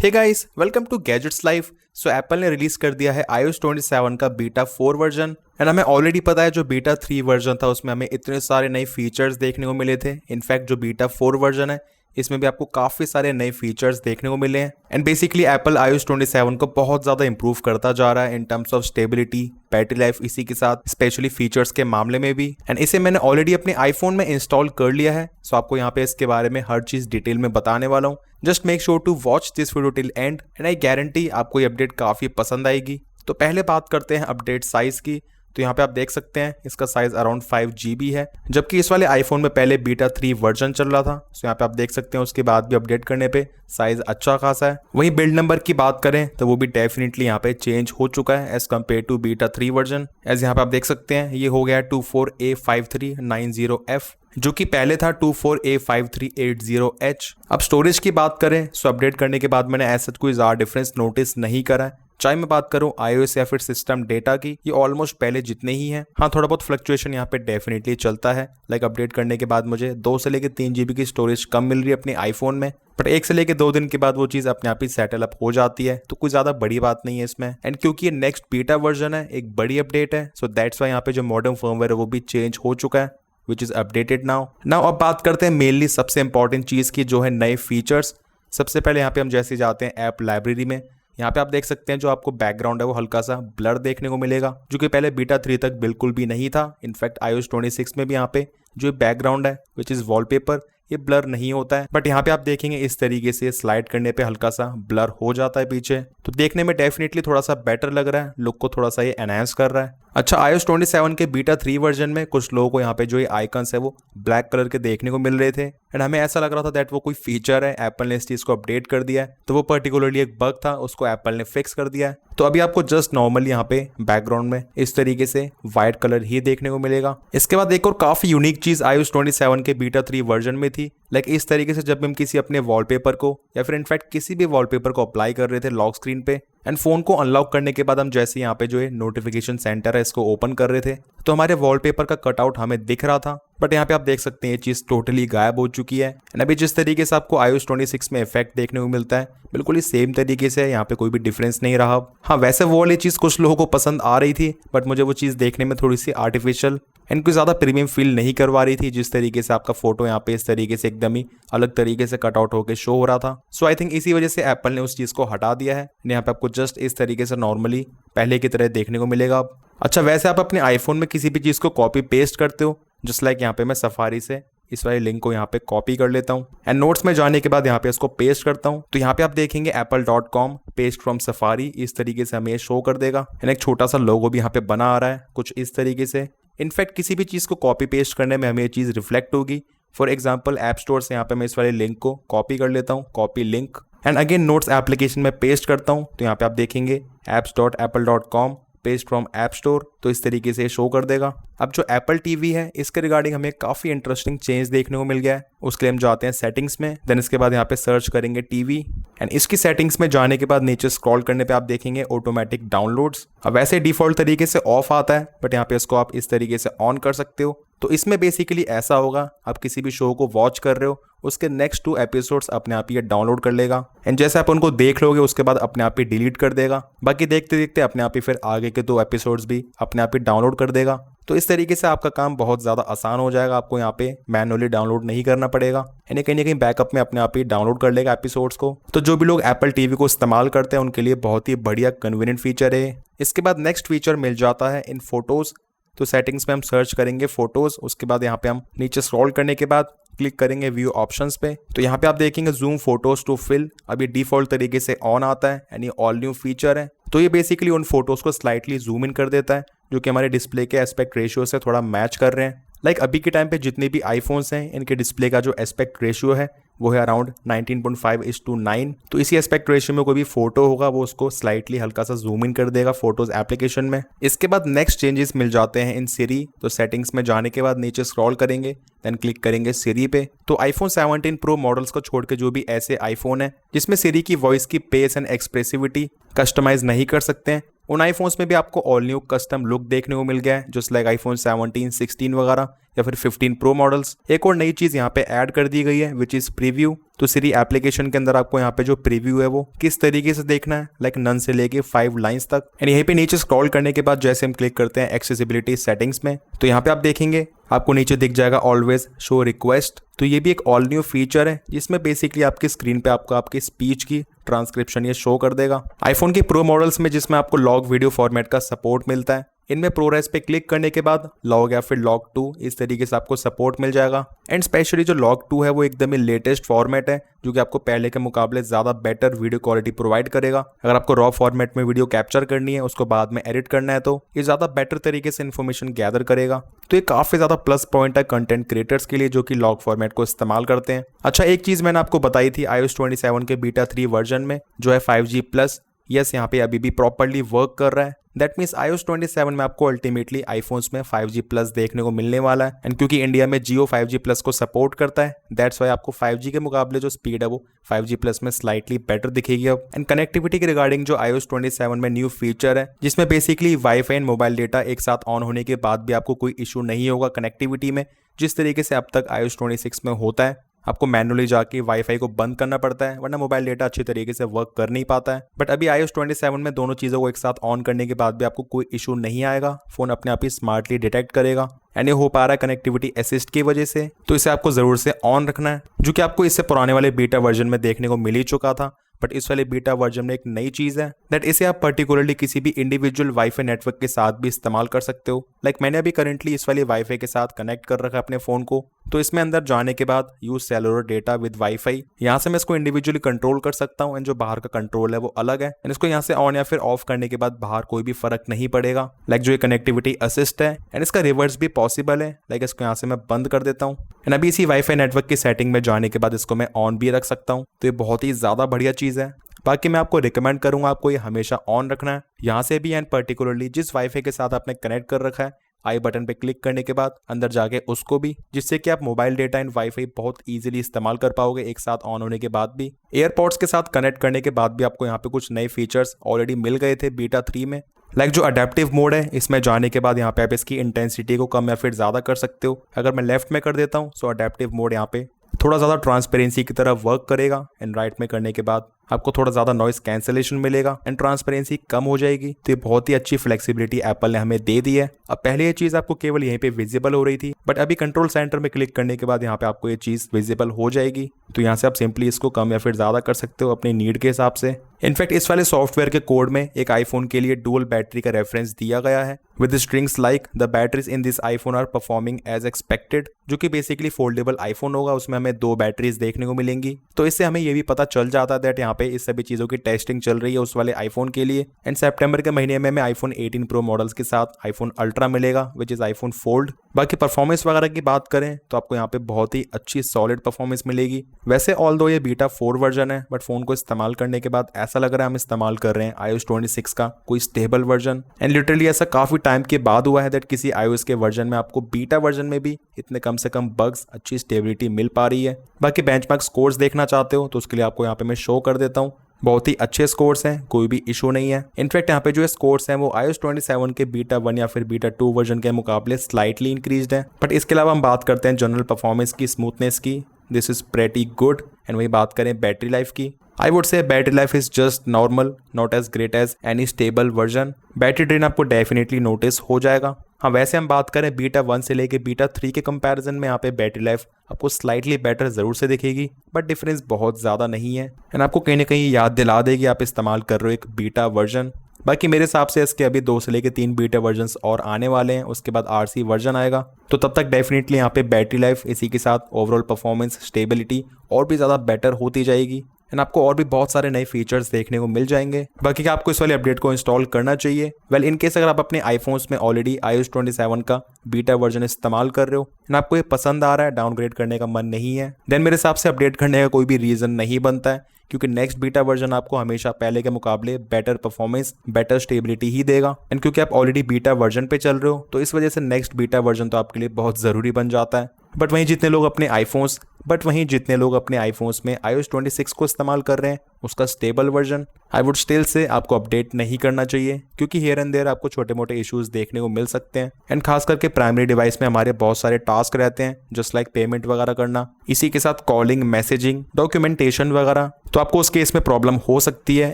Hey guys, welcome to gadgets life. So Apple ने release कर दिया है iOS 27 का बीटा 4 वर्जन एंड हमें ऑलरेडी पता है जो बीटा 3 वर्जन था उसमें हमें इतने सारे नए फीचर्स देखने को मिले थे। इनफैक्ट जो बीटा 4 वर्जन है इसमें भी आपको काफी सारे नए फीचर्स देखने को मिले हैं एंड बेसिकली एप्पल iOS 27 को बहुत ज्यादा इंप्रूव करता जा रहा है in terms of stability, battery life, इसी के साथ स्पेशली फीचर्स के मामले में भी। एंड इसे मैंने ऑलरेडी अपने आईफोन में इंस्टॉल कर लिया है, सो आपको यहाँ पे इसके बारे में हर चीज डिटेल में बताने वाला हूँ। Just make sure to watch this video till end I guarantee आपको ये अपडेट काफी पसंद आएगी। तो पहले बात करते हैं अपडेट साइज की। तो यहाँ पे आप देख सकते हैं इसका साइज अराउंड 5 GB है, जबकि इस वाले आईफोन में पहले बीटा 3 वर्जन चल रहा था। सो यहाँ पे आप देख सकते हैं उसके बाद भी अपडेट करने पे साइज अच्छा खासा है। वहीं बिल्ड नंबर की बात करें तो वो भी डेफिनेटली यहाँ पे चेंज हो चुका है as compare to beta 3 version. As यहाँ पे आप देख सकते हैं ये हो गया 24A5390F, जो कि पहले था 24A5380H। अब स्टोरेज की बात करें सो अपडेट करने के बाद मैंने ऐसा कोई ज़्यादा डिफरेंस नोटिस नहीं करा है। चाहे मैं बात करूं iOS या फिर सिस्टम डेटा की, ये ऑलमोस्ट पहले जितने ही हैं। हाँ, थोड़ा बहुत फ्लक्चुएशन यहाँ पे डेफिनेटली चलता है। लाइक अपडेट करने के बाद मुझे 2 से लेकर 3 GB की स्टोरेज कम मिल रही है अपने आईफोन में, बट 1 से लेकर 2 दिन के बाद वो चीज़ अपने आप ही सेटल अप हो जाती है, तो कोई ज़्यादा बड़ी बात नहीं है इसमें। एंड क्योंकि ये नेक्स्ट बीटा वर्जन है, एक बड़ी अपडेट है, सो दैट्स वाई यहाँ पे जो मॉडर्न फर्मवेयर है वो भी चेंज हो चुका है, विच इज़ अपडेटेड नाउ। अब बात करते हैं मेनली सबसे इंपॉर्टेंट चीज़ की, जो है नए फीचर्स। सबसे पहले यहाँ पे हम जैसे जाते हैं ऐप लाइब्रेरी में, यहाँ पे आप देख सकते हैं जो आपको बैकग्राउंड है वो हल्का सा ब्लर देखने को मिलेगा, जो कि पहले बीटा 3 तक बिल्कुल भी नहीं था। इनफैक्ट iOS 26 में भी यहाँ पे जो बैकग्राउंड है विच इज वॉलपेपर, ये ब्लर नहीं होता है, बट यहाँ पे आप देखेंगे इस तरीके से स्लाइड करने पे हल्का सा ब्लर हो जाता है पीछे, तो देखने में डेफिनेटली थोड़ा सा बेटर लग रहा है, लुक को थोड़ा सा ये एनहांस कर रहा है। अच्छा, iOS 27 के बीटा 3 वर्जन में कुछ लोगों को यहाँ पे जो ये आइकन्स है वो ब्लैक कलर के देखने को मिल रहे थे एंड हमें ऐसा लग रहा था दैट वो कोई फीचर है, एप्पल ने इस चीज को अपडेट कर दिया है, तो वो पर्टिकुलरली एक बग था, उसको एप्पल ने फिक्स कर दिया है। तो अभी आपको जस्ट नॉर्मली यहाँ पे बैकग्राउंड में इस तरीके से व्हाइट कलर ही देखने को मिलेगा। इसके बाद एक और काफी यूनिक चीज iOS 27 के बीटा 3 वर्जन में थी, लाइक इस तरीके से जब हम किसी अपने वॉलपेपर को या फिर इनफैक्ट किसी भी वॉलपेपर को अप्लाई कर रहे थे लॉक स्क्रीन पे एंड फोन को अनलॉक करने के बाद हम जैसे यहाँ पे जो है नोटिफिकेशन सेंटर है इसको ओपन कर रहे थे, तो हमारे वॉलपेपर का कटआउट हमें दिख रहा था, बट यहाँ पे आप देख सकते हैं ये चीज टोटली गायब हो चुकी है। एंड अभी जिस तरीके से आपको iOS 26 में इफेक्ट देखने को मिलता है बिल्कुल ही सेम तरीके से, यहाँ पे कोई भी डिफरेंस नहीं रहा। हाँ, वैसे वो वाली चीज कुछ लोगों को पसंद आ रही थी, बट मुझे वो चीज देखने में थोड़ी सी आर्टिफिशियल एंड कोई ज्यादा प्रीमियम फील नहीं करवा रही थी, जिस तरीके से आपका फोटो यहाँ पे इस तरीके से एकदम ही अलग तरीके से कटआउट होकर शो हो रहा था। सो आई थिंक इसी वजह से एप्पल ने उस चीज को हटा दिया है। यहाँ पे आपको जस्ट इस तरीके से नॉर्मली पहले की तरह देखने को मिलेगा अब। अच्छा, वैसे आप अपने आईफोन में किसी भी चीज को कॉपी पेस्ट करते हो, जस्ट लाइक यहाँ पे मैं सफारी से इस वाले लिंक को यहाँ पे कॉपी कर लेता हूँ एंड नोट्स में जाने के बाद यहाँ पे इसको पेस्ट करता हूँ, तो यहाँ पे आप देखेंगे apple.com पेस्ट फ्रॉम सफारी, इस तरीके से हमें ये शो कर देगा एंड एक छोटा सा लोगो भी यहाँ पे बना आ रहा है कुछ इस तरीके से। इनफैक्ट किसी भी चीज को कॉपी पेस्ट करने में हमें ये चीज रिफ्लेक्ट होगी। फॉर एग्जाम्पल ऐप स्टोर से यहाँ पे मैं इस वाले लिंक को कॉपी कर लेता हूँ, copy link, and again notes application में पेस्ट करता हूँ, तो यहाँ पे आप देखेंगे apps.apple.com paste from app store, तो इस तरीके से शो कर देगा। अब जो एप्पल टीवी है इसके रिगार्डिंग हमें काफी इंटरेस्टिंग चेंज देखने को मिल गया है। उसके लिए हम जाते हैं सेटिंग्स में, देन इसके बाद यहाँ पे सर्च करेंगे टीवी एंड इसकी सेटिंग्स में जाने के बाद नीचे स्क्रॉल करने पे आप देखेंगे ऑटोमेटिक डाउनलोड्स। अब वैसे डिफॉल्ट तरीके से ऑफ आता है, बट यहाँ पे इसको आप इस तरीके से ऑन कर सकते हो। तो इसमें बेसिकली ऐसा होगा, आप किसी भी शो को वॉच कर रहे हो उसके नेक्स्ट 2 एपिसोड्स अपने आप ही डाउनलोड कर लेगा एंड जैसे आप उनको देख लोगे उसके बाद अपने आप ही डिलीट कर देगा। बाकी देखते देखते अपने आप ही फिर आगे के 2 एपिसोड्स भी अपने आप ही डाउनलोड कर देगा। तो इस तरीके से आपका काम बहुत ज़्यादा आसान हो जाएगा, आपको यहाँ पे मैनुअली डाउनलोड नहीं करना पड़ेगा, यानी कहीं ना कहीं बैकअप में अपने आप ही डाउनलोड कर लेगा एपिसोड्स को। तो जो भी लोग एप्पल टीवी को इस्तेमाल करते हैं उनके लिए बहुत ही बढ़िया कन्वीनियंट फीचर है। इसके बाद नेक्स्ट फीचर मिल जाता है इन फोटोज़। तो सेटिंग्स में हम सर्च करेंगे फोटोज़, उसके बाद यहाँ पे हम नीचे स्क्रॉल करने के बाद क्लिक करेंगे व्यू ऑप्शंस पे, तो यहाँ पे आप देखेंगे जूम फोटोज टू फिल, अभी डिफॉल्ट तरीके से ऑन आता है यानी ऑल न्यू फीचर है। तो ये बेसिकली उन फोटोज को स्लाइटली जूम इन कर देता है जो कि हमारे डिस्प्ले के एस्पेक्ट रेशियो से थोड़ा मैच कर रहे हैं। लाइक अभी के टाइम पे जितने भी आईफोन्स हैं इनके डिस्प्ले का जो एस्पेक्ट रेशियो है वो है अराउंड 19.5:9, तो इसी एस्पेक्ट रेशियो में कोई भी फोटो होगा वो उसको स्लाइटली हल्का सा जूम इन कर देगा फोटोज एप्लीकेशन में। इसके बाद नेक्स्ट चेंजेस मिल जाते हैं इन सिरी, तो सेटिंग्स में जाने के बाद नीचे स्क्रॉल करेंगे देन क्लिक करेंगे सिरी पे। तो आईफोन 17 प्रो मॉडल्स को छोड़ के जो भी ऐसे आईफोन है जिसमें सिरी की वॉइस की पेस एंड एक्सप्रेसिविटी कस्टमाइज नहीं कर सकते हैं, उन आईफोन्स में भी आपको ऑल न्यू कस्टम लुक देखने को मिल गया है, जस्ट लाइक आईफोन 17, 16 वगैरह या फिर 15 प्रो मॉडल्स। एक और नई चीज यहाँ पे ऐड कर दी गई है विच इज प्रीव्यू। तो सिरी एप्लीकेशन के अंदर आपको यहाँ पे जो प्रीव्यू है वो किस तरीके से देखना है, लाइक नन से लेके 5 लाइंस तक। एंड यहीं पे नीचे स्क्रॉल करने के बाद जैसे हम क्लिक करते हैं एक्सेसिबिलिटी सेटिंग्स में, तो यहाँ पे आप देखेंगे आपको नीचे दिख जाएगा ऑलवेज शो रिक्वेस्ट। तो ये भी एक ऑल न्यू फीचर है जिसमें बेसिकली आपकी स्क्रीन पे आपको आपकी स्पीच की ट्रांसक्रिप्शन ये शो कर देगा। आईफोन के प्रो मॉडल्स में जिसमें आपको लॉग वीडियो फॉर्मेट का सपोर्ट मिलता है, इनमें प्रोरेस पे क्लिक करने के बाद लॉग या फिर लॉग 2 इस तरीके से आपको सपोर्ट मिल जाएगा। एंड स्पेशली जो लॉग 2 है वो एकदम ही लेटेस्ट फॉर्मेट है जो कि आपको पहले के मुकाबले ज्यादा बेटर वीडियो क्वालिटी प्रोवाइड करेगा। अगर आपको रॉ फॉर्मेट में वीडियो कैप्चर करनी है, उसको बाद में एडिट करना है, तो ये ज्यादा बेटर तरीके से इन्फॉर्मेशन गैदर करेगा। तो ये काफी ज्यादा प्लस पॉइंट है कंटेंट क्रिएटर्स के लिए जो कि लॉग फॉर्मेट को इस्तेमाल करते हैं। अच्छा, एक चीज मैंने आपको बताई थी iOS 27 के बीटा 3 वर्जन में जो है 5G+, यस यहाँ पे अभी भी प्रॉपरली वर्क कर रहा है। दैट मीन्स iOS 27 में आपको अल्टीमेटली आईफोन्स में 5G+ देखने को मिलने वाला है। एंड क्योंकि इंडिया में जियो 5G+ को सपोर्ट करता है, दैट्स वाई आपको 5G के मुकाबले जो स्पीड है वो 5G+ में स्लाइटली बेटर दिखेगी अब। एंड कनेक्टिविटी के रिगार्डिंग जो iOS 27 में न्यू फीचर है जिसमें basically wifi and mobile data एक साथ ऑन होने के बाद भी आपको कोई इशू नहीं होगा कनेक्टिविटी में, जिस तरीके से अब तक iOS 26 में होता है। आपको मैनुअली जाके वाईफाई को बंद करना पड़ता है वरना मोबाइल डेटा अच्छी तरीके से वर्क कर नहीं पाता है। बट अभी iOS 27 में दोनों चीज़ों को एक साथ ऑन करने के बाद भी आपको कोई इशू नहीं आएगा, फोन अपने आप ही स्मार्टली डिटेक्ट करेगा। एंड ये हो पा रहा है कनेक्टिविटी असिस्ट की वजह से, तो इसे आपको जरूर से ऑन रखना है, जो कि आपको इससे पुराने वाले बीटा वर्जन में देखने को मिल ही चुका था। बट इस वाले बीटा वर्जन में एक नई चीज है दैट इसे आप पर्टिकुलरली किसी भी इंडिविजुअल वाईफाई नेटवर्क के साथ भी इस्तेमाल कर सकते हो। लाइक मैंने अभी करंटली इस वाले वाईफाई के साथ कनेक्ट कर रखा है अपने फोन को, तो इसमें अंदर जाने के बाद use cellular data with wifi, यहाँ से मैं इसको इंडिविजुअली कंट्रोल कर सकता हूँ। एंड जो बाहर का कंट्रोल है वो अलग है। एंड इसको यहाँ से ऑन या फिर ऑफ करने के बाद बाहर कोई भी फर्क नहीं पड़ेगा। लाइक जो ये कनेक्टिविटी असिस्ट है एंड इसका रिवर्स भी पॉसिबल है। लाइक इसको यहाँ से मैं बंद कर देता हूँ एंड अभी इसी वाईफाई नेटवर्क की सेटिंग में जाने के बाद इसको मैं ऑन भी रख सकता हूँ। तो ये बहुत ही ज्यादा बढ़िया चीज है। बाकी मैं आपको रिकमेंड करूंगा आपको ये हमेशा ऑन रखना है, यहाँ से भी एंड पर्टिकुलरली जिस वाईफाई के साथ आपने कनेक्ट कर रखा है आई बटन पे क्लिक करने के बाद अंदर जाके उसको भी, जिससे कि आप मोबाइल डेटा एंड वाईफाई बहुत इजीली इस्तेमाल कर पाओगे एक साथ ऑन होने के बाद भी। एयरपॉड्स के साथ कनेक्ट करने के बाद भी आपको यहाँ पे कुछ नए फीचर्स ऑलरेडी मिल गए थे बीटा 3 में। लाइक जो अडेप्टिव मोड है इसमें जाने के बाद यहाँ पे आप इसकी इंटेंसिटी को कम या फिर ज्यादा कर सकते हो। अगर मैं लेफ्ट में कर देता हूँ सो अडेप्टिव मोड यहाँ पे थोड़ा ज्यादा ट्रांसपेरेंसी की तरह वर्क करेगा एंड राइट में करने के बाद आपको थोड़ा ज्यादा नॉइस कैंसिलेशन मिलेगा एंड ट्रांसपेरेंसी कम हो जाएगी। तो ये बहुत ही अच्छी फ्लेक्सिबिलिटी एप्पल ने हमें दे दी है। अब पहले ये चीज आपको केवल यहीं पे विजिबल हो रही थी, बट अभी कंट्रोल सेंटर में क्लिक करने के बाद यहाँ पे आपको ये चीज विजिबल हो जाएगी। तो यहाँ से आप सिंपली इसको कम या फिर ज्यादा कर सकते हो अपनी नीड के हिसाब से। इनफैक्ट इस वाले सॉफ्टवेयर के कोड में एक आईफोन के लिए डुअल बैटरी का रेफरेंस दिया गया है with strings like the batteries in this iPhone are performing as expected, जो कि बेसिकली फोल्डेबल आईफोन होगा, उसमें हमें 2 बैटरीज देखने को मिलेंगी। तो इससे हमें ये भी पता चल जाता है दैट यहाँ पे इस सभी चीजों की टेस्टिंग चल रही है उस वाले आईफोन के लिए। एंड सितंबर के महीने में हमें आईफोन 18 प्रो मॉडल्स के साथ आईफोन अल्ट्रा मिलेगा विच इज आईफोन फोल्ड। बाकी परफॉर्मेंस वगैरह की बात करें तो आपको यहाँ पे बहुत ही अच्छी सॉलिड परफॉर्मेंस मिलेगी। वैसे ऑल्दो ये बीटा 4 वर्जन है, बट फोन को इस्तेमाल करने के बाद ऐसा लग रहा है हम इस्तेमाल कर रहे हैं iOS 26 का कोई स्टेबल वर्जन। एंड लिटरली ऐसा काफी टाइम के बाद हुआ है दैट किसी iOS के वर्जन में आपको बीटा वर्जन में भी इतने कम से कम बग्स, अच्छी स्टेबिलिटी मिल पा रही है। बाकी बेंचमार्क स्कोर्स देखना चाहते हो तो उसके लिए आपको यहाँ पे मैं शो कर देता हूँ। बहुत ही अच्छे स्कोर्स हैं, कोई भी इशू नहीं है। इनफैक्ट यहाँ पे जो स्कोर्स हैं वो iOS 27 के बीटा 1 या फिर बीटा 2 वर्जन के मुकाबले स्लाइटली इंक्रीज्ड है। बट इसके अलावा हम बात करते हैं जनरल परफॉर्मेंस की, स्मूथनेस की, this is pretty good. And वही बात करें बैटरी लाइफ की, I would say battery life is just normal, not as great as any stable version. Battery drain आपको डेफिनेटली नोटिस हो जाएगा। हाँ, वैसे हम बात करें बीटा 1 से लेके बीटा 3 के कंपैरिजन में यहाँ पे बैटरी लाइफ आपको स्लाइटली बेटर जरूर से दिखेगी, बट डिफरेंस बहुत ज्यादा नहीं है एंड आपको कहीं ना कहीं याद दिला देगी आप इस्तेमाल कर रहे हो एक बीटा वर्जन। बाकी मेरे हिसाब से इसके अभी 2 से लेके 3 बीटा वर्जन्स और आने वाले हैं, उसके बाद RC वर्जन आएगा। तो तब तक डेफिनेटली यहाँ पे बैटरी लाइफ, इसी के साथ ओवरऑल परफॉर्मेंस, स्टेबिलिटी और भी ज़्यादा बेटर होती जाएगी एंड आपको और भी बहुत सारे नए फीचर्स देखने को मिल जाएंगे। बाकी क्या आपको इस वाले अपडेट को इंस्टॉल करना चाहिए? वेल, इन केस अगर आप अपने आईफोन्स में ऑलरेडी iOS 27 का बीटा वर्जन इस्तेमाल कर रहे हो एंड आपको ये पसंद आ रहा है, डाउनग्रेड करने का मन नहीं है, देन मेरे हिसाब से अपडेट करने का कोई भी रीजन नहीं बनता है, क्योंकि नेक्स्ट बीटा वर्जन आपको हमेशा पहले के मुकाबले बेटर परफॉर्मेंस, बेटर स्टेबिलिटी ही देगा। एंड क्योंकि आप ऑलरेडी बीटा वर्जन पे चल रहे हो तो इस वजह से नेक्स्ट बीटा वर्जन तो आपके लिए बहुत जरूरी बन जाता है। बट वहीं जितने लोग अपने आईफोन्स बट वहीं जितने लोग अपने आईफोन्स में iOS 26 को इस्तेमाल कर रहे हैं उसका stable version, I would still say आपको अपडेट नहीं करना चाहिए, क्योंकि हियर एंड देयर आपको छोटे मोटे इश्यूज देखने को मिल सकते हैं। एंड खास करके प्राइमरी डिवाइस में हमारे बहुत सारे टास्क रहते हैं, जस्ट लाइक पेमेंट वगैरह करना, इसी के साथ कॉलिंग, मैसेजिंग, डॉक्यूमेंटेशन वगैरह, तो आपको उस केस में प्रॉब्लम हो सकती है।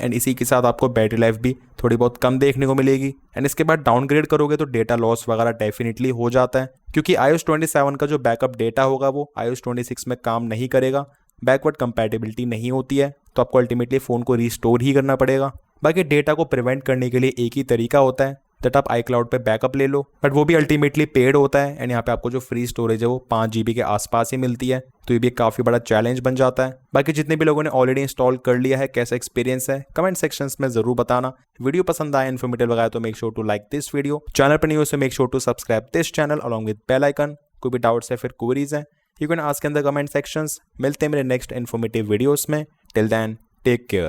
एंड इसी के साथ आपको बैटरी लाइफ भी थोड़ी बहुत कम देखने को मिलेगी। एंड इसके बाद डाउनग्रेड करोगे तो डेटा लॉस वगैरह डेफिनेटली हो जाता है, क्योंकि iOS 27 का जो बैकअप डेटा होगा वो iOS 26 में काम नहीं करेगा, बैकवर्ड कंपैटिबिलिटी नहीं होती है, तो आपको अल्टीमेटली फ़ोन को रीस्टोर ही करना पड़ेगा। बाकी डेटा को प्रिवेंट करने के लिए एक ही तरीका होता है, दैट आप iCloud पे बैकअप ले लो, बट वो भी अल्टीमेटली पेड होता है। एंड यहाँ पे आपको जो फ्री स्टोरेज है वो 5 GB के आसपास ही मिलती है, तो ये भी काफ़ी बड़ा चैलेंज बन जाता है। बाकी जितने भी लोगों ने ऑलरेडी इंस्टॉल कर लिया है, कैसा एक्सपीरियंस है कमेंट सेक्शंस में ज़रूर बताना। वीडियो पसंद आया, इन्फॉर्मेटिव लगा तो make sure to like this video. Channel पर नहीं हो तो make sure to subscribe this channel along with bell icon. कोई भी डाउट्स है फिर क्वेरीज हैं, you can ask in the comment sections. मिलते हैं मेरे नेक्स्ट इन्फॉर्मेटिव वीडियोस में। Till then take care.